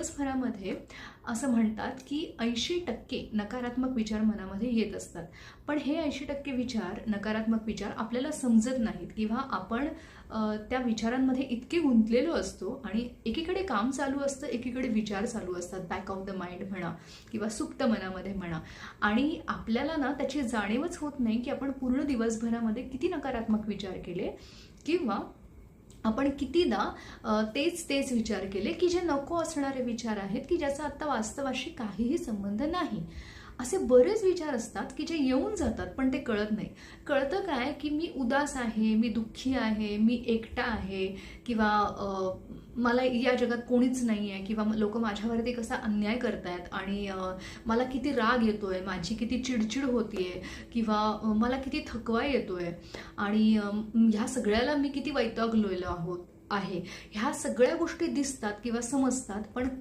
दिवसभरामध्ये असं म्हणतात की 80% नकारात्मक विचार मनामध्ये येत असतात. पण हे 80% विचार, नकारात्मक विचार आपल्याला समजत नाहीत किंवा आपण त्या विचारांमध्ये इतके गुंतलेलो असतो आणि एकीकडे काम चालू असतं, एकीकडे विचार चालू असतात, बॅक ऑफ द माइंड म्हणा किंवा सुप्त मनामध्ये म्हणा. आणि आपल्याला ना त्याची जाणीवच होत नाही की आपण पूर्ण दिवसभरामध्ये किती नकारात्मक विचार केले किंवा आपण कितीदा तेच तेच विचार केले की जे नको असणारे विचार आहेत की ज्याचा आत्ता वास्तवाशी काहीही संबंध नाही. असे बरेच विचार असतात की जे येऊन जातात पण ते कळत नाही. कळतं काय की मी उदास आहे, मी दुःखी आहे, मी एकटा आहे किंवा मला या जगात कोणीच नाही आहे किंवा लोक माझ्यावरती कसा अन्याय करतायत आणि मला किती राग येतोय, माझी किती चिडचिड होतीये किंवा मला किती थकवा येतोय आणि ह्या सगळ्याला मी किती वैतागलेलो आहे. ह्या सगळ्या गोष्टी दिसतात किंवा समजतात पण